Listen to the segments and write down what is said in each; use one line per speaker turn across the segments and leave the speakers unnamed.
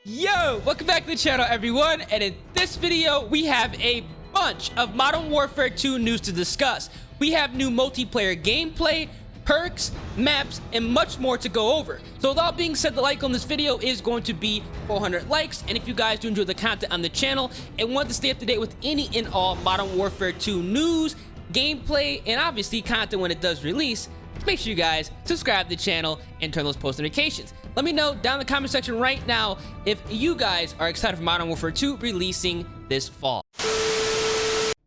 Yo, welcome back to the channel, everyone, and in this video we have a bunch of Modern Warfare 2 news to discuss. We have new multiplayer gameplay, perks, maps, and much more to go over. So with all being said, the like on this video is going to be 400 likes, and if you guys do enjoy the content on the channel and want to stay up to date with any and all Modern Warfare 2 news, gameplay, and obviously content when it does release, make sure you guys subscribe to the channel and turn those post notifications. Let me know down in the comment section right now if you guys are excited for Modern Warfare 2 releasing this fall.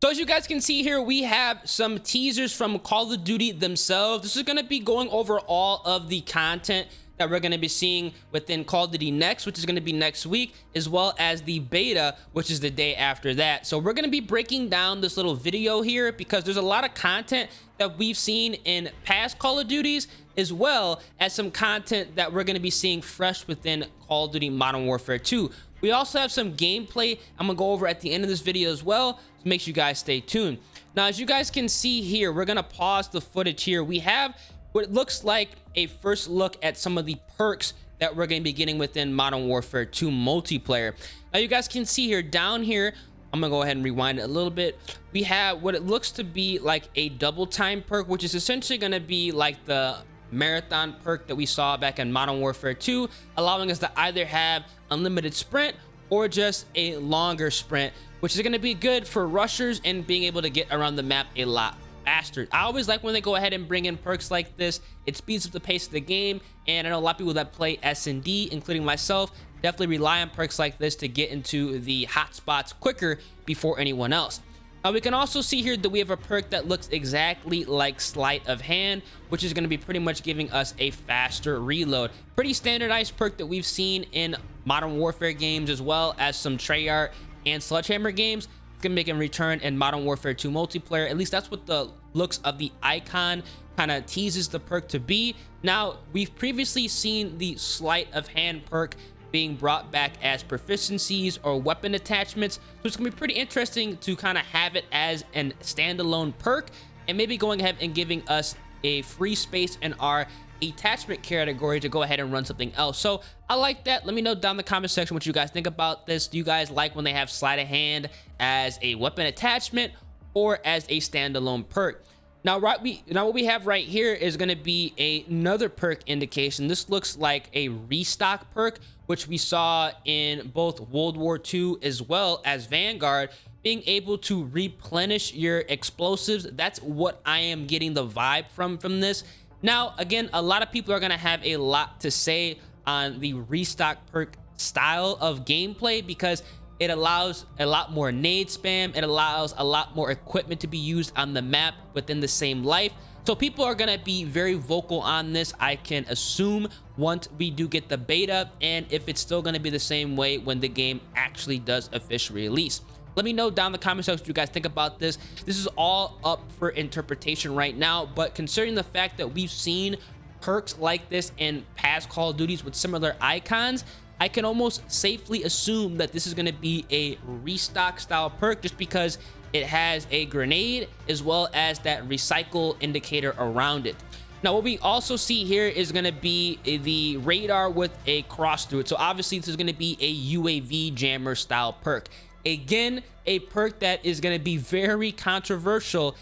So as you guys can see here, we have some teasers from Call of Duty themselves. This is going to be going over all of the content that we're going to be seeing within Call of Duty Next, which is going to be next week, as well as the beta, which is the day after that. So we're going to be breaking down this little video here because there's a lot of content that we've seen in past Call of Duties, as well as some content that we're going to be seeing fresh within Call of Duty Modern Warfare 2. We also have some gameplay I'm going to go over at the end of this video as well, so make sure you guys stay tuned. Now, as you guys can see here, we're going to pause the footage here. We have what looks like a first look at some of the perks that we're going to be getting within Modern Warfare 2 multiplayer. Now, you guys can see here, down here, I'm gonna go ahead and rewind it a little bit. We have what it looks to be like a double time perk, which is essentially going to be like the marathon perk that we saw back in Modern Warfare 2, allowing us to either have unlimited sprint or just a longer sprint, which is going to be good for rushers and being able to get around the map a lot faster. I always like when they go ahead and bring in perks like this. It speeds up the pace of the game, and I know a lot of people that play S&D, including myself, definitely rely on perks like this to get into the hot spots quicker before anyone else. Now, we can also see here that we have a perk that looks exactly like Sleight of Hand, which is going to be pretty much giving us a faster reload. Pretty standardized perk that we've seen in Modern Warfare games, as well as some Treyarch and Sledgehammer games. It's going to make him return in Modern Warfare 2 multiplayer. At least that's what the looks of the icon kind of teases the perk to be. Now, we've previously seen the Sleight of Hand perk being brought back as proficiencies or weapon attachments, so it's gonna be pretty interesting to kind of have it as an standalone perk, and maybe going ahead and giving us a free space in our attachment category to go ahead and run something else. So I like that. Let me know down in the comment section what you guys think about this. Do you guys like when they have Sleight of Hand as a weapon attachment or as a standalone perk? Now, what we have right here is going to be another perk indication. This looks like a restock perk, which we saw in both World War II as well as Vanguard, being able to replenish your explosives. That's what I am getting the vibe from this. Now, again, a lot of people are going to have a lot to say on the restock perk style of gameplay because it allows a lot more nade spam. It allows a lot more equipment to be used on the map within the same life. So people are going to be very vocal on this, I can assume, once we do get the beta, and if it's still going to be the same way when the game actually does officially release. Let me know down in the comment section what you guys think about this. This is all up for interpretation right now, but considering the fact that we've seen perks like this in past Call of Duties with similar icons, I can almost safely assume that this is going to be a restock style perk just because it has a grenade as well as that recycle indicator around it. Now, what we also see here is going to be the radar with a cross through it. So obviously this is going to be a UAV jammer style perk. Again, a perk that is going to be very controversial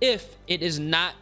if it is not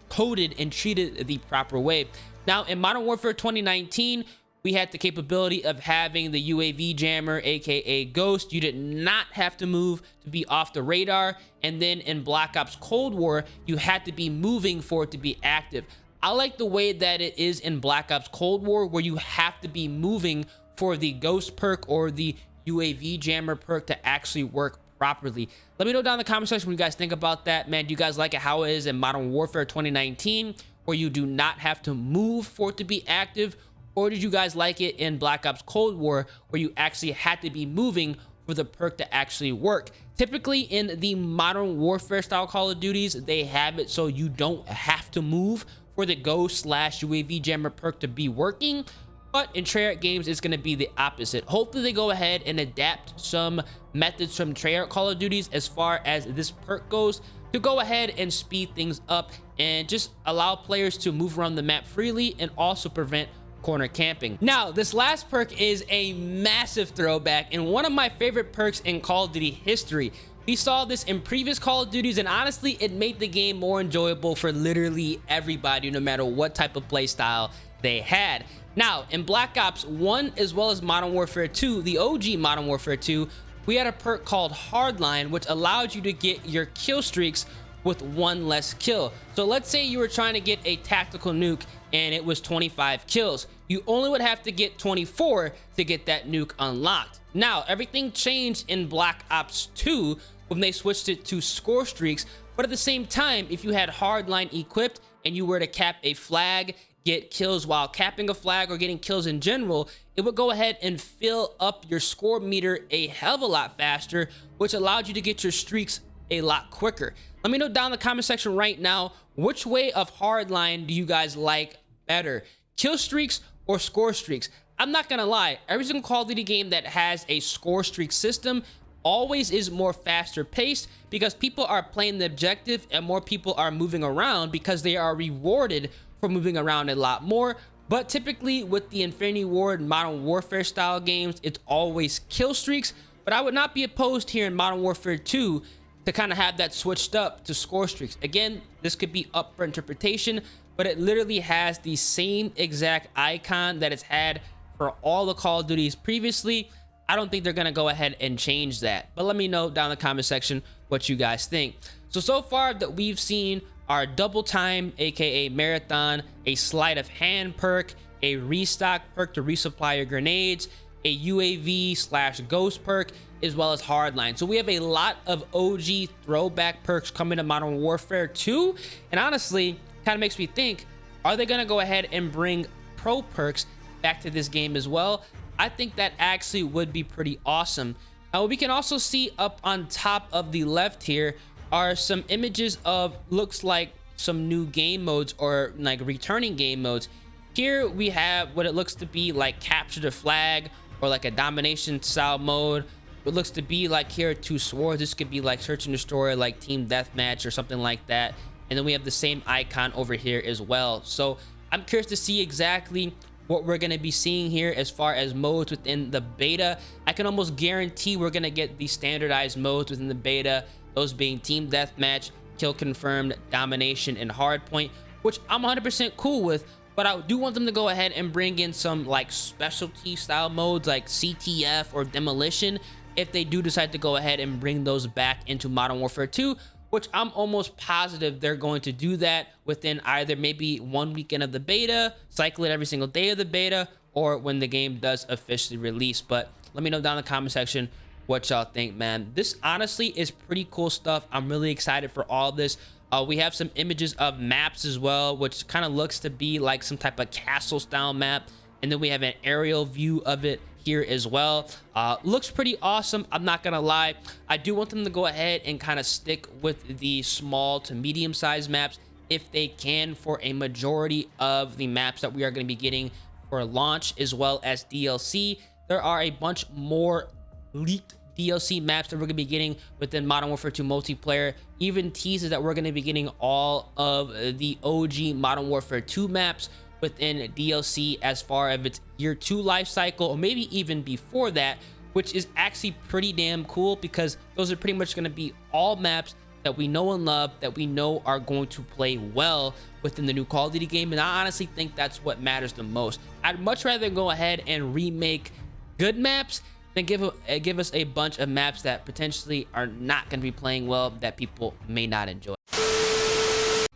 coded and treated the proper way. Now, in Modern Warfare 2019, we had the capability of having the UAV jammer, aka Ghost. You did not have to move to be off the radar. And then in Black Ops Cold War, you had to be moving for it to be active. I like the way that it is in Black Ops Cold War, where you have to be moving for the Ghost perk or the UAV jammer perk to actually work properly. Let me know down in the comment section what you guys think about that. Man, do you guys like it how it is in Modern Warfare 2019, where you do not have to move for it to be active? Or did you guys like it in Black Ops Cold War, where you actually had to be moving for the perk to actually work? Typically in the Modern Warfare style Call of Duties, they have it so you don't have to move for the Ghost/UAV jammer perk to be working. But in Treyarch games, it's going to be the opposite. Hopefully they go ahead and adapt some methods from Treyarch Call of Duties as far as this perk goes to go ahead and speed things up and just allow players to move around the map freely and also prevent corner camping. Now, this last perk is a massive throwback and one of my favorite perks in Call of Duty history. We saw this in previous Call of Duties, and honestly, it made the game more enjoyable for literally everybody, no matter what type of play style they had. Now, in Black Ops 1 as well as Modern Warfare 2, the OG Modern Warfare 2, we had a perk called Hardline, which allowed you to get your kill streaks with one less kill. So let's say you were trying to get a tactical nuke and it was 25 kills. You only would have to get 24 to get that nuke unlocked. Now, everything changed in Black Ops 2 when they switched it to score streaks, but at the same time, if you had Hardline equipped and you were to cap a flag, get kills while capping a flag, or getting kills in general, it would go ahead and fill up your score meter a hell of a lot faster, which allowed you to get your streaks a lot quicker. Let me know down in the comment section right now, which way of Hardline do you guys like better, kill streaks or score streaks? I'm not gonna lie, every single Call of Duty game that has a score streak system always is more faster paced, because people are playing the objective and more people are moving around because they are rewarded for moving around a lot more. But typically with the Infinity Ward Modern Warfare style games, it's always kill streaks. But I would not be opposed here in Modern Warfare 2 to kind of have that switched up to score streaks. Again, this could be up for interpretation, but it literally has the same exact icon that it's had for all the Call of Duties previously. I don't think they're gonna go ahead and change that, but let me know down in the comment section what you guys think. So far that we've seen are double time, aka marathon, a sleight of hand perk, a restock perk to resupply your grenades, a UAV / ghost perk, as well as Hardline. So we have a lot of OG throwback perks coming to Modern Warfare 2, and honestly, kind of makes me think, are they gonna go ahead and bring pro perks back to this game as well? I think that actually would be pretty awesome. We can also see up on top of the left here are some images of, looks like some new game modes or like returning game modes. Here we have what it looks to be like capture the flag, or like a domination style mode. It looks to be like here 2 swords. This could be like search and destroy, like team deathmatch or something like that. And then we have the same icon over here as well. So I'm curious to see exactly what we're going to be seeing here as far as modes within the beta. I can almost guarantee we're going to get the standardized modes within the beta, those being team deathmatch, kill confirmed, domination, and hardpoint, which I'm 100% cool with. But I do want them to go ahead and bring in some like specialty style modes like CTF or demolition, if they do decide to go ahead and bring those back into Modern Warfare 2, which I'm almost positive they're going to do that within either maybe one weekend of the beta, cycle it every single day of the beta, or when the game does officially release. But let me know down in the comment section what y'all think, man. This honestly is pretty cool stuff. I'm really excited for all this. We have some images of maps as well, which kind of looks to be like some type of castle style map. And then we have an aerial view of it here as well. Looks pretty awesome. I'm not gonna lie, I do want them to go ahead and kind of stick with the small to medium sized maps if they can for a majority of the maps that we are going to be getting for launch as well as DLC. There are a bunch more leaked DLC maps that we're going to be getting within Modern Warfare 2 multiplayer, even teases that we're going to be getting all of the OG Modern Warfare 2 maps within DLC as far as its year 2 life cycle, or maybe even before that, which is actually pretty damn cool, because those are pretty much going to be all maps that we know and love, that we know are going to play well within the new Call of Duty game. And I honestly think that's what matters the most. I'd much rather go ahead and remake good maps than give us a bunch of maps that potentially are not going to be playing well, that people may not enjoy.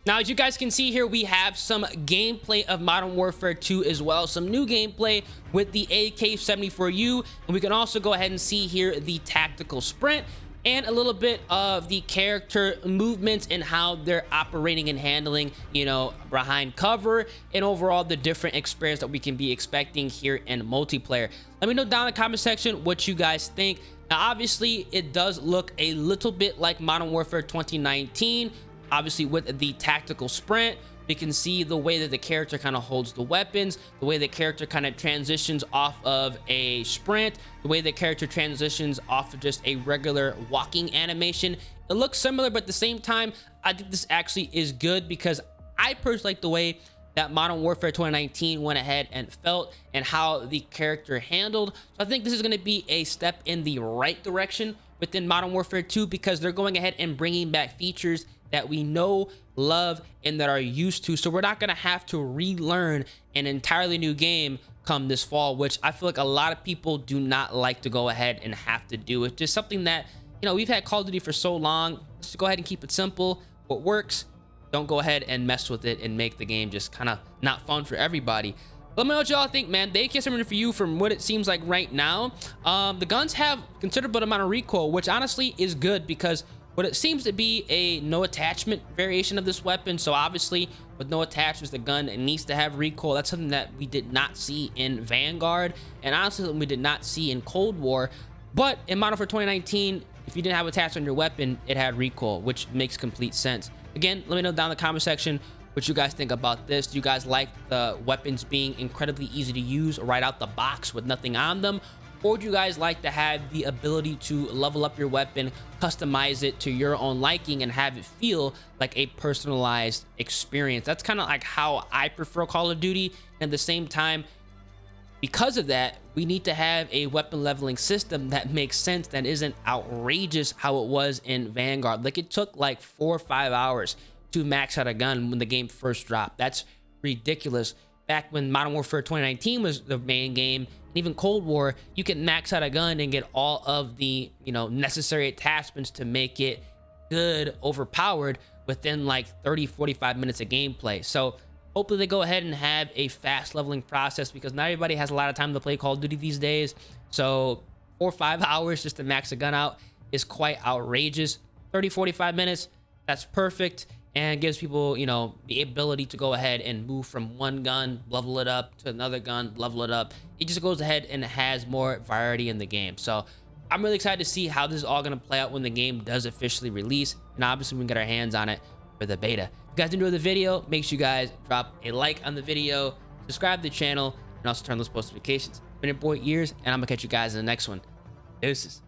Now, as you guys can see here, we have some gameplay of Modern Warfare 2 as well. Some new gameplay with the AK-74U. And we can also go ahead and see here the tactical sprint, and a little bit of the character movements and how they're operating and handling, you know, behind cover, and overall the different experience that we can be expecting here in multiplayer. Let me know down in the comment section what you guys think. Now, obviously, it does look a little bit like Modern Warfare 2019, obviously with the tactical sprint. We can see the way that the character kind of holds the weapons, the way the character kind of transitions off of a sprint, the way the character transitions off of just a regular walking animation. It looks similar, but at the same time, I think this actually is good, because I personally like the way that Modern Warfare 2019 went ahead and felt and how the character handled. So I think this is going to be a step in the right direction within Modern Warfare 2, because they're going ahead and bringing back features that we know, love, and that are used to. So we're not going to have to relearn an entirely new game come this fall, which I feel like a lot of people do not like to go ahead and have to do. It's just something that, you know, we've had Call of Duty for so long. Just go ahead and keep it simple. What works, don't go ahead and mess with it and make the game just kind of not fun for everybody. Let me know what y'all think, man. The AK-7 for you, from what it seems like right now, the guns have considerable amount of recoil, which honestly is good, because what it seems to be a no attachment variation of this weapon. So obviously with no attachments, the gun, it needs to have recoil. That's something that we did not see in Vanguard, and honestly we did not see in Cold War. But in Modern Warfare 2019, if you didn't have attached on your weapon, it had recoil, which makes complete sense. Again, let me know down in the comment section what you guys think about this. Do you guys like the weapons being incredibly easy to use right out the box with nothing on them? Or do you guys like to have the ability to level up your weapon, customize it to your own liking, and have it feel like a personalized experience? That's kind of like how I prefer Call of Duty. And at the same time, because of that, we need to have a weapon leveling system that makes sense, that isn't outrageous how it was in Vanguard. Like, it took like 4 or 5 hours to max out a gun when the game first dropped. That's ridiculous. Back when Modern Warfare 2019 was the main game, and even Cold War, you can max out a gun and get all of the, you know, necessary attachments to make it good, overpowered within like 30-45 minutes of gameplay. So hopefully they go ahead and have a fast leveling process, because not everybody has a lot of time to play Call of Duty these days. So 4 or 5 hours just to max a gun out is quite outrageous. 30-45 minutes, that's perfect, and gives people, you know, the ability to go ahead and move from one gun, level it up, to another gun, level it up. It just goes ahead and has more variety in the game. So I'm really excited to see how this is all going to play out when the game does officially release, and obviously we can get our hands on it for the beta. If you guys enjoyed the video, make sure you guys drop a like on the video, subscribe to the channel, and also turn those post notifications. It's been your boy Ears, and I'm gonna catch you guys in the next one. Deuces.